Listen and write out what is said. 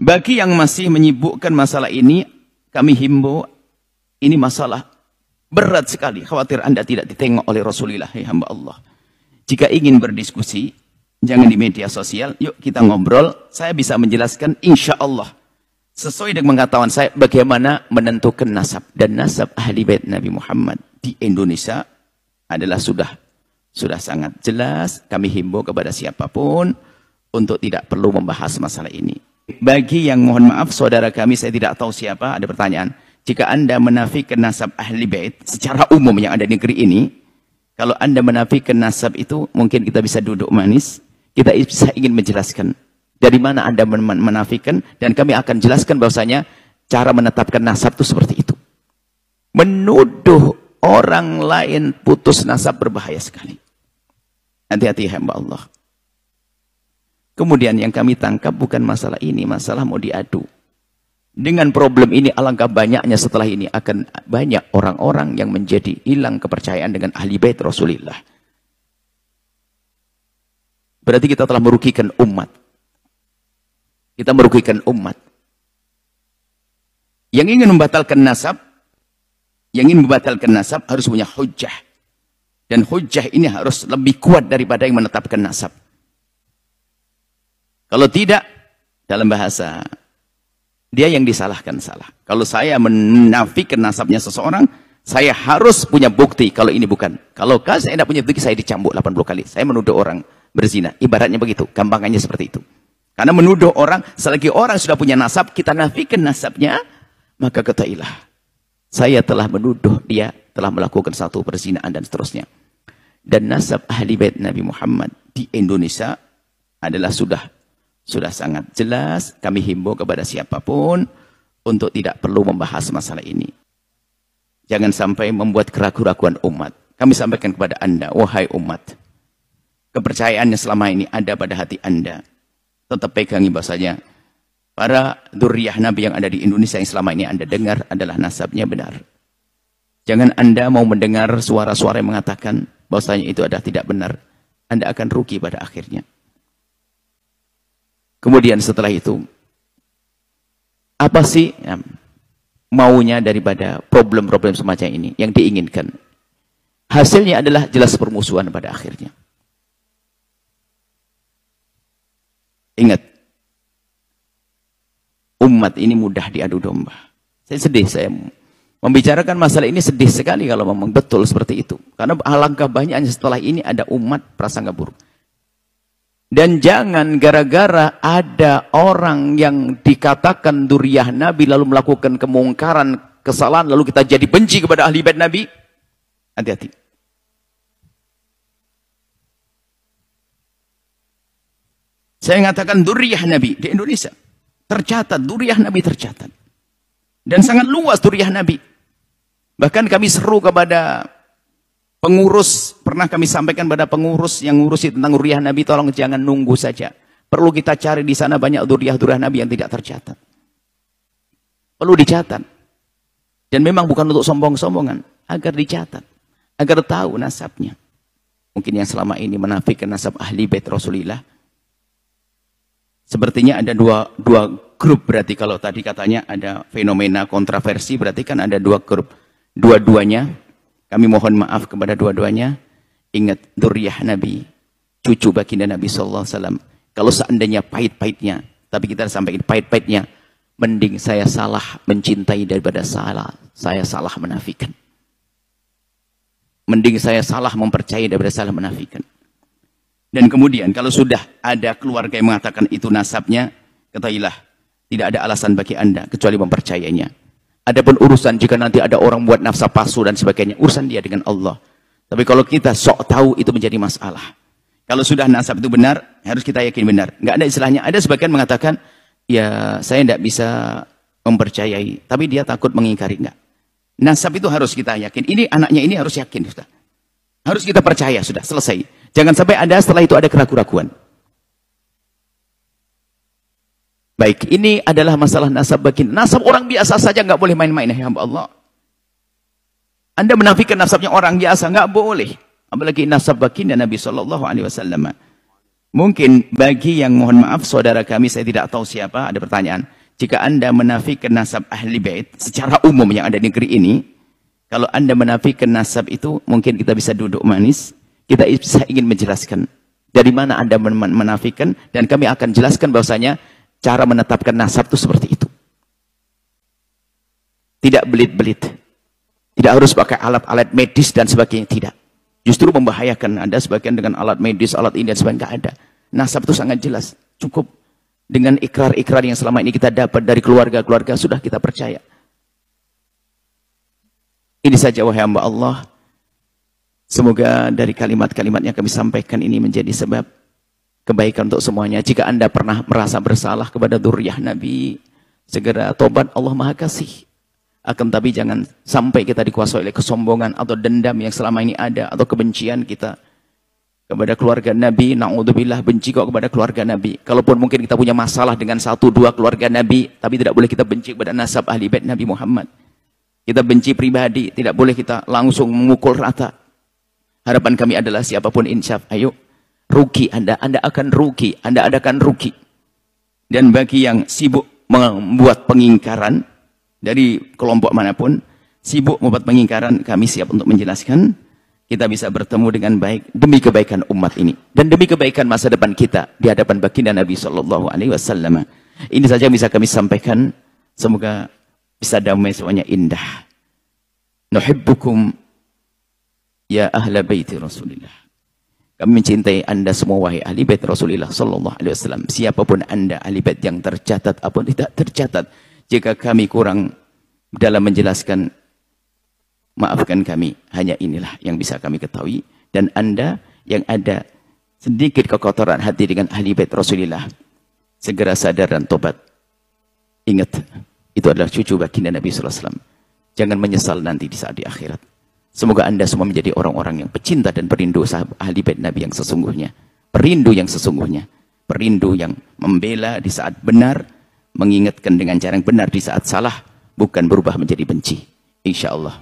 Bagi yang masih menyibukkan masalah ini, kami himbau, ini masalah berat sekali. Khawatir Anda tidak ditengok oleh Rasulullah, ya hamba Allah. Jika ingin berdiskusi, jangan di media sosial, yuk kita ngobrol. Saya bisa menjelaskan insya Allah sesuai dengan pengetahuan saya bagaimana menentukan nasab. Dan nasab ahli bait Nabi Muhammad di Indonesia adalah sudah sangat jelas. Kami himbau kepada siapapun untuk tidak perlu membahas masalah ini. Bagi yang mohon maaf saudara kami, saya tidak tahu siapa, ada pertanyaan. Jika Anda menafikan nasab ahli bait secara umum yang ada di negeri ini, kalau Anda menafikan nasab itu, mungkin kita bisa duduk manis, kita bisa ingin menjelaskan dari mana Anda menafikan, dan kami akan jelaskan bahwasanya cara menetapkan nasab itu seperti itu. Menuduh orang lain putus nasab berbahaya sekali. Hati-hati hamba Allah. Kemudian yang kami tangkap bukan masalah ini, masalah mau diadu. Dengan problem ini alangkah banyaknya setelah ini akan banyak orang-orang yang menjadi hilang kepercayaan dengan ahli bait Rasulullah. Berarti kita telah merugikan umat. Kita merugikan umat. Yang ingin membatalkan nasab harus punya hujjah. Dan hujjah ini harus lebih kuat daripada yang menetapkan nasab. Kalau tidak, dalam bahasa, dia yang disalahkan salah. Kalau saya menafikan nasabnya seseorang, saya harus punya bukti kalau ini bukan. Kalau saya tidak punya bukti, saya dicambuk 80 kali. Saya menuduh orang berzina. Ibaratnya begitu, gampangannya seperti itu. Karena menuduh orang, selagi orang sudah punya nasab, kita nafikan nasabnya, maka ketahuilah, saya telah menuduh dia telah melakukan satu perzinaan dan seterusnya. Dan nasab ahli bait Nabi Muhammad di Indonesia adalah sudah sangat jelas. Kami himbau kepada siapapun untuk tidak perlu membahas masalah ini. Jangan sampai membuat keraguan-keraguan umat. Kami sampaikan kepada Anda, wahai umat, kepercayaan yang selama ini ada pada hati Anda, tetap pegangi bahasanya para dzurriyyah Nabi yang ada di Indonesia yang selama ini Anda dengar adalah nasabnya benar. Jangan Anda mau mendengar suara-suara yang mengatakan bahwasanya itu adalah tidak benar. Anda akan rugi pada akhirnya. Kemudian setelah itu, apa sih maunya daripada problem-problem semacam ini yang diinginkan? Hasilnya adalah jelas permusuhan pada akhirnya. Ingat, umat ini mudah diadu domba. Saya sedih, saya membicarakan masalah ini sedih sekali kalau memang betul seperti itu. Karena alangkah banyaknya setelah ini ada umat prasangka buruk. Dan jangan gara-gara ada orang yang dikatakan dzurriyyah Nabi lalu melakukan kemungkaran, kesalahan, lalu kita jadi benci kepada ahli bait Nabi. Hati-hati. Saya mengatakan dzurriyyah Nabi di Indonesia. Tercatat, dzurriyyah Nabi tercatat. Dan sangat luas dzurriyyah Nabi. Bahkan kami seru kepada pengurus, pernah kami sampaikan pada pengurus yang ngurusi tentang dzurriyyah Nabi, tolong jangan nunggu saja. Perlu kita cari di sana banyak dzurriyyah Nabi yang tidak tercatat. Perlu dicatat. Dan memang bukan untuk sombong-sombongan, agar dicatat, agar tahu nasabnya. Mungkin yang selama ini menafikan nasab ahli bait Rasulullah. Sepertinya ada dua grup, berarti kalau tadi katanya ada fenomena kontroversi, berarti kan ada dua grup. Dua-duanya, kami mohon maaf kepada dua-duanya. Ingat, dzurriyyah Nabi, cucu baginda Nabi SAW. Kalau seandainya pahit-pahitnya, tapi kita sampaikan pahit-pahitnya, mending saya salah mencintai daripada saya salah menafikan. Mending saya salah mempercayai daripada salah menafikan. Dan kemudian kalau sudah ada keluarga yang mengatakan itu nasabnya, ketahuilah, tidak ada alasan bagi Anda kecuali mempercayainya. Adapun urusan jika nanti ada orang buat nafsa palsu dan sebagainya, urusan dia dengan Allah. Tapi kalau kita sok tahu itu menjadi masalah. Kalau sudah nasab itu benar, harus kita yakin benar. Nggak ada istilahnya. Ada sebagian mengatakan, ya saya tidak bisa mempercayai, tapi dia takut mengingkari. Enggak. Nasab itu harus kita yakin. Ini anaknya ini harus yakin. Sudah. Harus kita percaya, sudah selesai. Jangan sampai ada setelah itu ada keraguan-keraguan. Baik, ini adalah masalah nasab baginda. Nasab orang biasa saja nggak boleh main-main, ya hamba Allah. Anda menafikan nasabnya orang biasa nggak boleh, apalagi nasab baginda Nabi SAW. Mungkin bagi yang mohon maaf saudara kami, saya tidak tahu siapa, ada pertanyaan. Jika Anda menafikan nasab ahli bait secara umum yang ada di negeri ini, kalau Anda menafikan nasab itu, mungkin kita bisa duduk manis, kita bisa ingin menjelaskan dari mana Anda menafikan, dan kami akan jelaskan bahwasanya cara menetapkan nasab itu seperti itu. Tidak belit-belit. Tidak harus pakai alat-alat medis dan sebagainya, tidak. Justru membahayakan. Ada sebagian dengan alat medis, alat ini dan sebagainya, nggak ada. Nasab itu sangat jelas. Cukup dengan ikrar-ikrar yang selama ini kita dapat dari keluarga-keluarga, sudah kita percaya. Ini saja wahai hamba Allah. Semoga dari kalimat-kalimat yang kami sampaikan ini menjadi sebab kebaikan untuk semuanya. Jika Anda pernah merasa bersalah kepada dzurriyyah Nabi, segera tobat, Allah Maha Kasih. Akan tapi jangan sampai kita dikuasai oleh kesombongan atau dendam yang selama ini ada, atau kebencian kita kepada keluarga Nabi. Na'udzubillah, benci kok kepada keluarga Nabi. Kalaupun mungkin kita punya masalah dengan 1-2 keluarga Nabi, tapi tidak boleh kita benci kepada nasab ahli bait Nabi Muhammad. Kita benci pribadi, tidak boleh kita langsung memukul rata. Harapan kami adalah siapapun insyaf, ayo rugi Anda akan rugi, Anda akan rugi. Dan bagi yang sibuk membuat pengingkaran dari kelompok manapun, sibuk membuat pengingkaran, kami siap untuk menjelaskan. Kita bisa bertemu dengan baik demi kebaikan umat ini dan demi kebaikan masa depan kita di hadapan baginda Nabi Shallallahu Alaihi Wasallam. Ini saja yang bisa kami sampaikan. Semoga bisa damai, semuanya indah. Nuhibbukum ya ahla baiti Rasulillah. Kami mencintai Anda semua wahai ahli bait Rasulullah Shallallahu Alaihi Wasallam. Siapapun Anda, ahli bait yang tercatat apapun tidak tercatat. Jika kami kurang dalam menjelaskan, maafkan kami. Hanya inilah yang bisa kami ketahui. Dan Anda yang ada sedikit kekotoran hati dengan ahli bait Rasulullah, segera sadar dan tobat. Ingat, itu adalah cucu baginda Nabi SAW. Jangan menyesal nanti di saat di akhirat. Semoga Anda semua menjadi orang-orang yang pecinta dan perindu sahabat ahli bait Nabi yang sesungguhnya. Perindu yang sesungguhnya. Perindu yang membela di saat benar, mengingatkan dengan cara yang benar di saat salah, bukan berubah menjadi benci. Insya Allah.